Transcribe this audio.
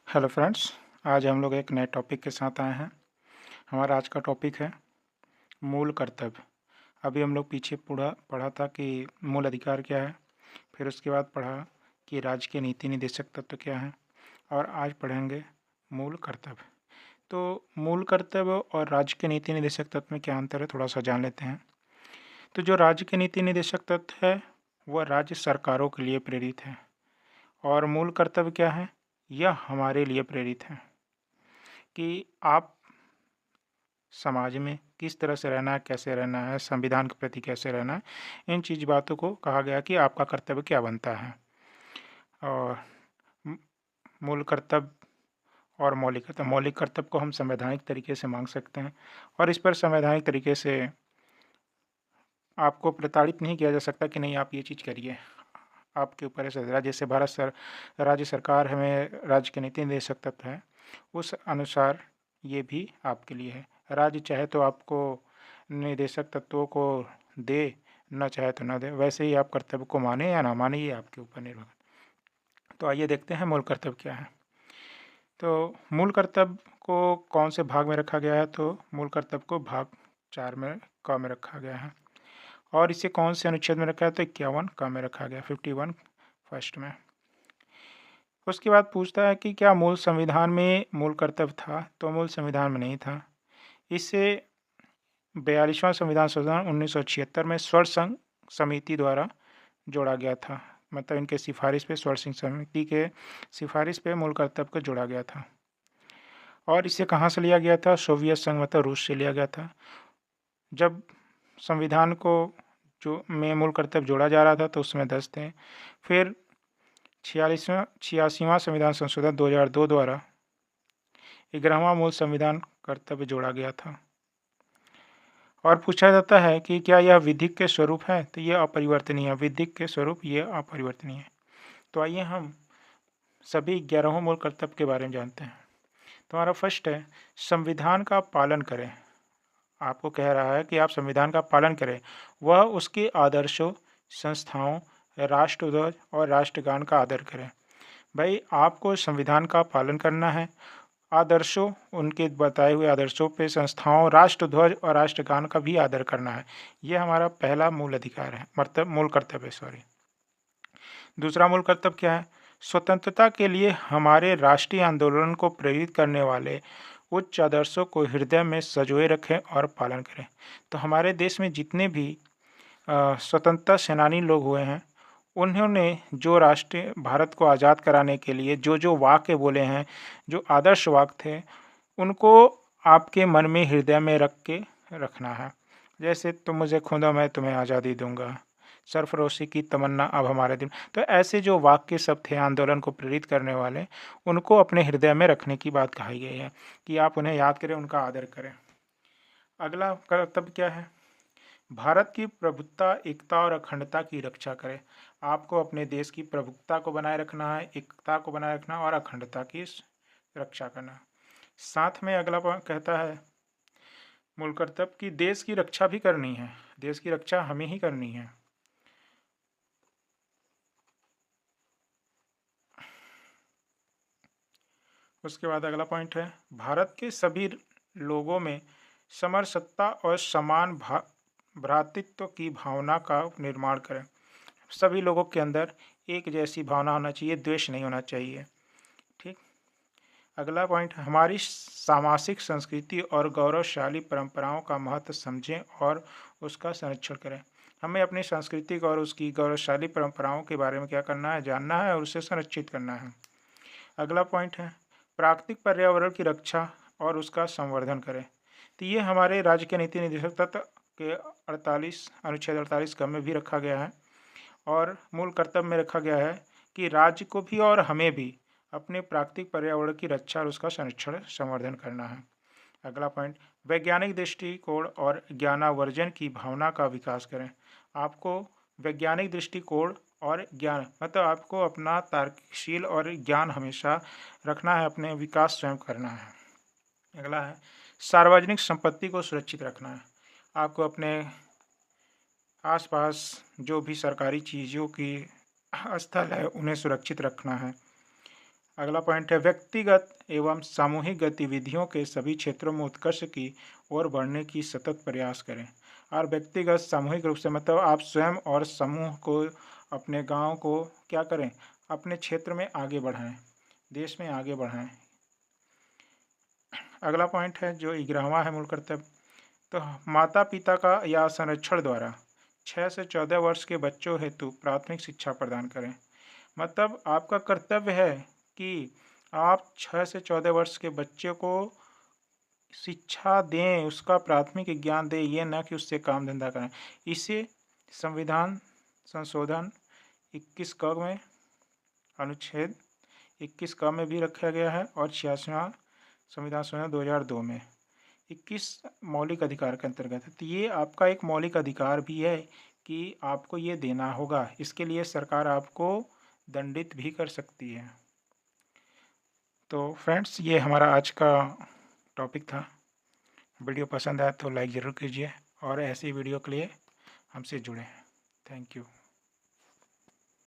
Hello friends, आज हम लोग एक नए टॉपिक के साथ आए हैं। हमारा आज का टॉपिक है मूल कर्तव्य। अभी हम लोग पीछे पढ़ा पढ़ा था कि मूल अधिकार क्या है, फिर उसके बाद पढ़ा कि राज्य के नीति निर्देशक तत्व क्या है, और आज पढ़ेंगे मूल कर्तव्य। तो मूल कर्तव्य और राज्य के नीति निर्देशक तत्व में क्या अंतर है, थोड़ा सा जान लेते हैं। तो जो राज्य के नीति निर्देशक तत्व है वह राज्य सरकारों के लिए प्रेरित है, और मूल कर्तव्य क्या है, यह हमारे लिए प्रेरित है कि आप समाज में किस तरह से रहना है, कैसे रहना है, संविधान के प्रति कैसे रहना है। इन चीज़ बातों को कहा गया कि आपका कर्तव्य क्या बनता है। और मूल कर्तव्य और मौलिक कर्तव्य को हम संवैधानिक तरीके से मांग सकते हैं, और इस पर संवैधानिक तरीके से आपको प्रताड़ित नहीं किया जा सकता कि नहीं आप ये चीज़ करिए। आपके ऊपर ऐसा राज्य से राज्य सरकार हमें राज्य के नीति निर्देशक तत्व है, उस अनुसार ये भी आपके लिए है। राज्य चाहे तो आपको निर्देशक तत्वों को दे, न चाहे तो न दे, वैसे ही आप कर्तव्य को माने या ना माने, ये आपके ऊपर निर्भर है। तो आइए देखते हैं मूल कर्तव्य क्या है। तो मूल कर्तव्य को कौन से भाग में रखा गया है, तो मूल कर्तव्य को भाग 4 में क में रखा गया है। और इसे कौन से अनुच्छेद में रखा है, तो 51 क में रखा गया, 51 फर्स्ट में। उसके बाद पूछता है कि क्या मूल संविधान में मूल कर्तव्य था, तो मूल संविधान में नहीं था। इसे 42वां संविधान संशोधन 1976 में स्वर्ण संघ समिति द्वारा जोड़ा गया था। मतलब इनके सिफारिश पे, स्वर्ण सिंह समिति के सिफारिश पे मूल कर्तव्य को जोड़ा गया था। और इसे कहाँ से लिया गया था, सोवियत संघ मतलब रूस से लिया गया था। जब संविधान को जो में मूल कर्तव्य जोड़ा जा रहा था तो उसमें 10 थे। फिर 86वां संविधान संशोधन 2002 द्वारा 11वां मूल संविधान कर्तव्य जोड़ा गया था। और पूछा जाता है कि क्या यह विधिक के स्वरूप है, तो यह अपरिवर्तनीय है। विधिक के स्वरूप ये अपरिवर्तनीय है। तो आइए हम सभी 11 मूल कर्तव्य के बारे में जानते हैं। तो हमारा फर्स्ट है संविधान का पालन करें। आपको कह रहा है कि आप संविधान का पालन करें, वह उसके आदर्शों, संस्थाओं, राष्ट्रध्वज और राष्ट्रगान का आदर करें। भाई आपको संविधान का पालन करना है, आदर्शों, उनके बताए हुए आदर्शों पे, संस्थाओं, राष्ट्रध्वज और राष्ट्रगान का भी आदर करना है। यह हमारा पहला मूल अधिकार है, मतलब मूल कर्तव्य है, सॉरी। दूसरा मूल कर्तव्य क्या है, स्वतंत्रता के लिए हमारे राष्ट्रीय आंदोलन को प्रेरित करने वाले उच्च आदर्शों को हृदय में संजोए रखें और पालन करें। तो हमारे देश में जितने भी स्वतंत्रता सेनानी लोग हुए हैं, उन्होंने जो राष्ट्रीय भारत को आज़ाद कराने के लिए जो जो वाक्य बोले हैं, जो आदर्श वाक्य थे, उनको आपके मन में, हृदय में रख के रखना है। जैसे तुम मुझे खूंदो मैं तुम्हें आज़ादी दूंगा, सरफरोशी की तमन्ना अब हमारे दिन। तो ऐसे जो वाक्य सब थे आंदोलन को प्रेरित करने वाले, उनको अपने हृदय में रखने की बात कही गई है कि आप उन्हें याद करें, उनका आदर करें। अगला कर्तव्य क्या है, भारत की प्रभुत्ता, एकता और अखंडता की रक्षा करें। आपको अपने देश की प्रभुत्ता को बनाए रखना है, एकता को बनाए रखना और अखंडता की रक्षा करना। साथ में अगला कहता है मूल कर्तव्य की देश की रक्षा भी करनी है। देश की रक्षा हमें ही करनी है। उसके बाद अगला पॉइंट है भारत के सभी लोगों में समरसत्ता और समान भ्रातृत्व की भावना का निर्माण करें। सभी लोगों के अंदर एक जैसी भावना होना चाहिए, द्वेष नहीं होना चाहिए। ठीक। अगला पॉइंट, हमारी सामाजिक संस्कृति और गौरवशाली परंपराओं का महत्व समझें और उसका संरक्षण करें। हमें अपनी सांस्कृतिक और उसकी गौरवशाली परंपराओं के बारे में क्या करना है, जानना है और उसे संरक्षित करना है। अगला पॉइंट है प्राकृतिक पर्यावरण की रक्षा और उसका संवर्धन करें। तो ये हमारे राज्य के नीति निर्देशक तत्व के 48 अनुच्छेद 48 क में भी रखा गया है, और मूल कर्तव्य में रखा गया है कि राज्य को भी और हमें भी अपने प्राकृतिक पर्यावरण की रक्षा और उसका संरक्षण संवर्धन करना है। अगला पॉइंट, वैज्ञानिक दृष्टिकोण और ज्ञानावर्जन की भावना का विकास करें। आपको वैज्ञानिक दृष्टिकोण और ज्ञान, मतलब आपको अपना तर्कशील और ज्ञान हमेशा रखना है, अपने विकास स्वयं करना है। अगला है सार्वजनिक संपत्ति को सुरक्षित रखना है। आपको अपने आसपास जो भी सरकारी चीज़ों की स्थल है उन्हें सुरक्षित रखना है। अगला पॉइंट है व्यक्तिगत एवं सामूहिक गतिविधियों के सभी क्षेत्रों में उत्कर्ष की ओर बढ़ने की सतत प्रयास करें। और व्यक्तिगत सामूहिक रूप से मतलब आप स्वयं और समूह को, अपने गांव को क्या करें, अपने क्षेत्र में आगे बढ़ाएं, देश में आगे बढ़ाएं। अगला पॉइंट है जो 11वां है मूल कर्तव्य, तो माता पिता का या संरक्षण द्वारा 6 से 14 वर्ष के बच्चों हेतु प्राथमिक शिक्षा प्रदान करें। मतलब आपका कर्तव्य है कि आप 6 से 14 वर्ष के बच्चे को शिक्षा दें, उसका प्राथमिक ज्ञान दें, ये न कि उससे काम धंधा करें। इसे संविधान संशोधन 21 क में, अनुच्छेद 21 क में भी रखा गया है और 86वां संविधान संशोधन 2002 में 21 मौलिक अधिकार के अंतर्गत है। तो ये आपका एक मौलिक अधिकार भी है कि आपको ये देना होगा। इसके लिए सरकार आपको दंडित भी कर सकती है। तो फ्रेंड्स, ये हमारा आज का टॉपिक था। वीडियो पसंद आया तो लाइक ज़रूर कीजिए और ऐसी वीडियो के लिए हमसे जुड़ें। Thank you.